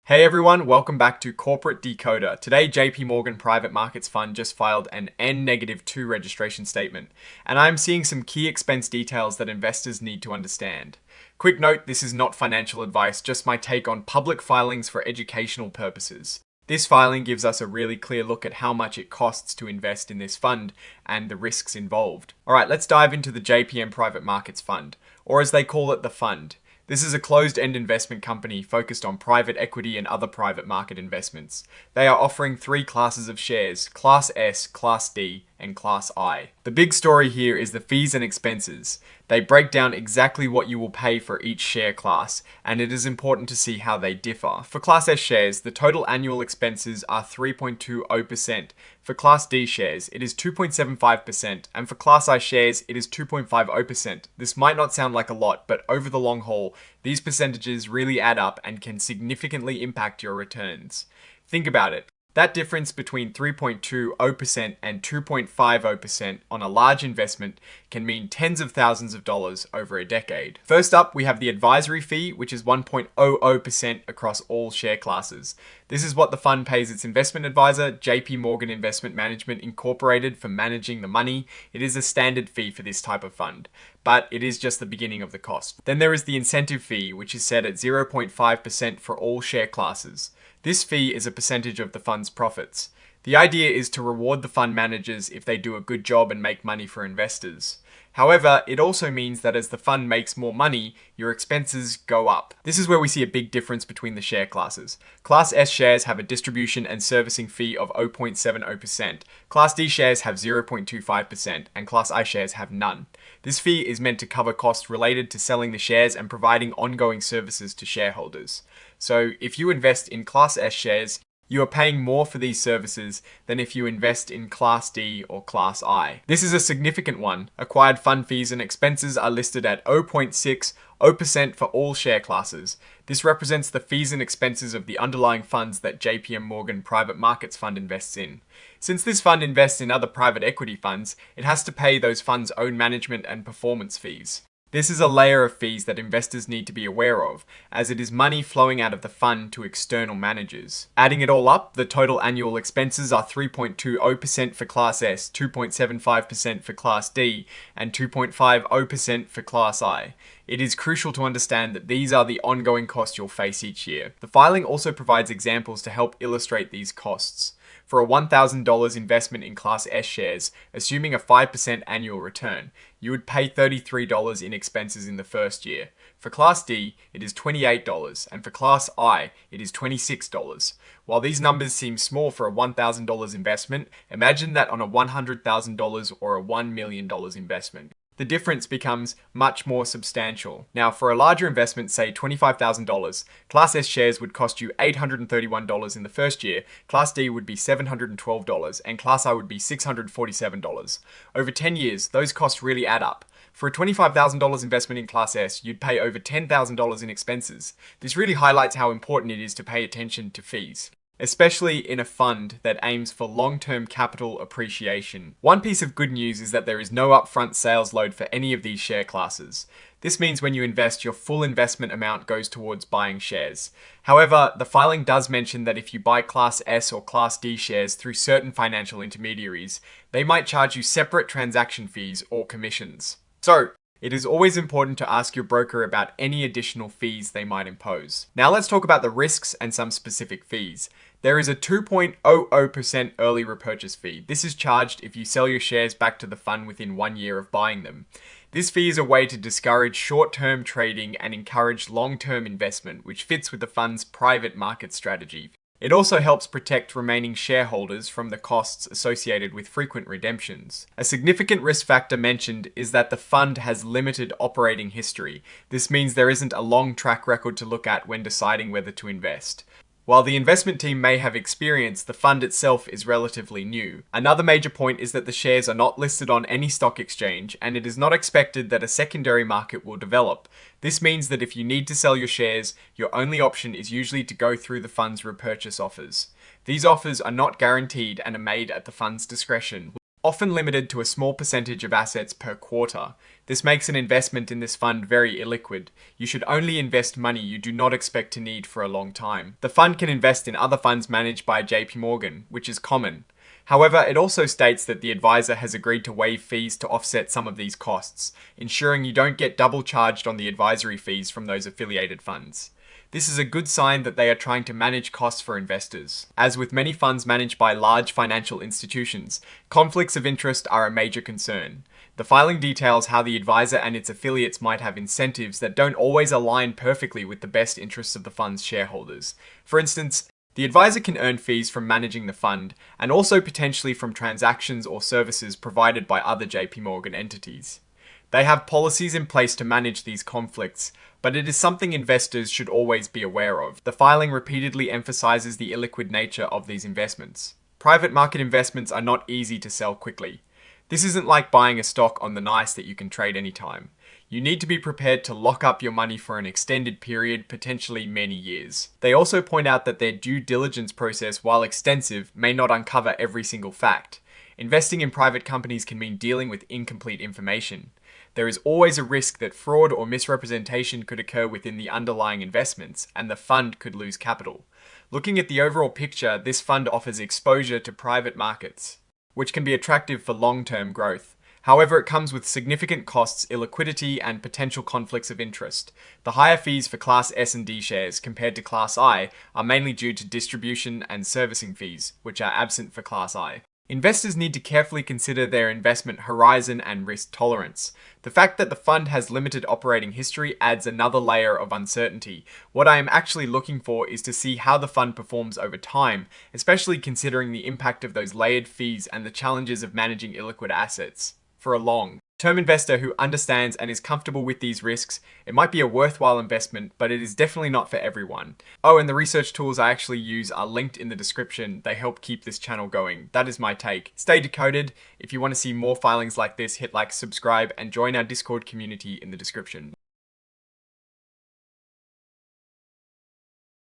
Hey everyone, welcome back to Corporate Decoder. Today, JPMorgan Private Markets Fund just filed an N-2 registration statement, and I'm seeing some key expense details that investors need to understand. Quick note, this is not financial advice, just my take on public filings for educational purposes. This filing gives us a really clear look at how much it costs to invest in this fund and the risks involved. Alright, let's dive into the JPM Private Markets Fund, or as they call it, the fund. This is a closed-end investment company focused on private equity and other private market investments. They are offering three classes of shares: Class S, Class D, and Class I. The big story here is the fees and expenses. They break down exactly what you will pay for each share class, and it is important to see how they differ. For Class S shares, the total annual expenses are 3.20%. For Class D shares, it is 2.75%, and for Class I shares, it is 2.50%. This might not sound like a lot, but over the long haul, these percentages really add up and can significantly impact your returns. Think about it. That difference between 3.20% and 2.50% on a large investment can mean tens of thousands of dollars over a decade. First up, we have the advisory fee, which is 1.00% across all share classes. This is what the fund pays its investment advisor, JPMorgan Investment Management Incorporated, for managing the money. It is a standard fee for this type of fund, but it is just the beginning of the cost. Then there is the incentive fee, which is set at 0.5% for all share classes. This fee is a percentage of the fund's profits. The idea is to reward the fund managers if they do a good job and make money for investors. However, it also means that as the fund makes more money, your expenses go up. This is where we see a big difference between the share classes. Class S shares have a distribution and servicing fee of 0.70%. Class D shares have 0.25%, and Class I shares have none. This fee is meant to cover costs related to selling the shares and providing ongoing services to shareholders. So if you invest in Class S shares, you are paying more for these services than if you invest in Class D or Class I. This is a significant one. Acquired fund fees and expenses are listed at 0.60% for all share classes. This represents the fees and expenses of the underlying funds that JPMorgan Private Markets Fund invests in. Since this fund invests in other private equity funds, it has to pay those funds' own management and performance fees. This is a layer of fees that investors need to be aware of, as it is money flowing out of the fund to external managers. Adding it all up, the total annual expenses are 3.20% for Class S, 2.75% for Class D, and 2.50% for Class I. It is crucial to understand that these are the ongoing costs you'll face each year. The filing also provides examples to help illustrate these costs. For a $1,000 investment in Class S shares, assuming a 5% annual return, you would pay $33 in expenses in the first year. For Class D, it is $28, and for Class I, it is $26. While these numbers seem small for a $1,000 investment, imagine that on a $100,000 or a $1 million investment. The difference becomes much more substantial. Now, for a larger investment, say $25,000, Class S shares would cost you $831 in the first year, Class D would be $712, and Class I would be $647. Over 10 years, those costs really add up. For a $25,000 investment in Class S, you'd pay over $10,000 in expenses. This really highlights how important it is to pay attention to fees, especially in a fund that aims for long-term capital appreciation. One piece of good news is that there is no upfront sales load for any of these share classes. This means when you invest, your full investment amount goes towards buying shares. However, the filing does mention that if you buy Class S or Class D shares through certain financial intermediaries, they might charge you separate transaction fees or commissions. So, it is always important to ask your broker about any additional fees they might impose. Now let's talk about the risks and some specific fees. There is a 2.00% early repurchase fee. This is charged if you sell your shares back to the fund within 1 year of buying them. This fee is a way to discourage short-term trading and encourage long-term investment, which fits with the fund's private market strategy. It also helps protect remaining shareholders from the costs associated with frequent redemptions. A significant risk factor mentioned is that the fund has limited operating history. This means there isn't a long track record to look at when deciding whether to invest. While the investment team may have experience, the fund itself is relatively new. Another major point is that the shares are not listed on any stock exchange, and it is not expected that a secondary market will develop. This means that if you need to sell your shares, your only option is usually to go through the fund's repurchase offers. These offers are not guaranteed and are made at the fund's discretion. often limited to a small percentage of assets per quarter. This makes an investment in this fund very illiquid. You should only invest money you do not expect to need for a long time. The fund can invest in other funds managed by JPMorgan, which is common. However, it also states that the advisor has agreed to waive fees to offset some of these costs, ensuring you don't get double charged on the advisory fees from those affiliated funds. This is a good sign that they are trying to manage costs for investors. As with many funds managed by large financial institutions, conflicts of interest are a major concern. The filing details how the advisor and its affiliates might have incentives that don't always align perfectly with the best interests of the fund's shareholders. For instance, the advisor can earn fees from managing the fund, and also potentially from transactions or services provided by other JPMorgan entities. They have policies in place to manage these conflicts, but it is something investors should always be aware of. The filing repeatedly emphasizes the illiquid nature of these investments. Private market investments are not easy to sell quickly. This isn't like buying a stock on the NICE that you can trade anytime. You need to be prepared to lock up your money for an extended period, potentially many years. They also point out that their due diligence process, while extensive, may not uncover every single fact. Investing in private companies can mean dealing with incomplete information. There is always a risk that fraud or misrepresentation could occur within the underlying investments, and the fund could lose capital. Looking at the overall picture, this fund offers exposure to private markets, which can be attractive for long-term growth. However, it comes with significant costs, illiquidity, and potential conflicts of interest. The higher fees for Class S and D shares compared to Class I are mainly due to distribution and servicing fees, which are absent for Class I. Investors need to carefully consider their investment horizon and risk tolerance. The fact that the fund has limited operating history adds another layer of uncertainty. What I am actually looking for is to see how the fund performs over time, especially considering the impact of those layered fees and the challenges of managing illiquid assets. For a long-term investor who understands and is comfortable with these risks, it might be a worthwhile investment, but it is definitely not for everyone. Oh, and the research tools I actually use are linked in the description. They help keep this channel going. That is my take. Stay decoded. If you want to see more filings like this, hit like, subscribe, and join our Discord community in the description.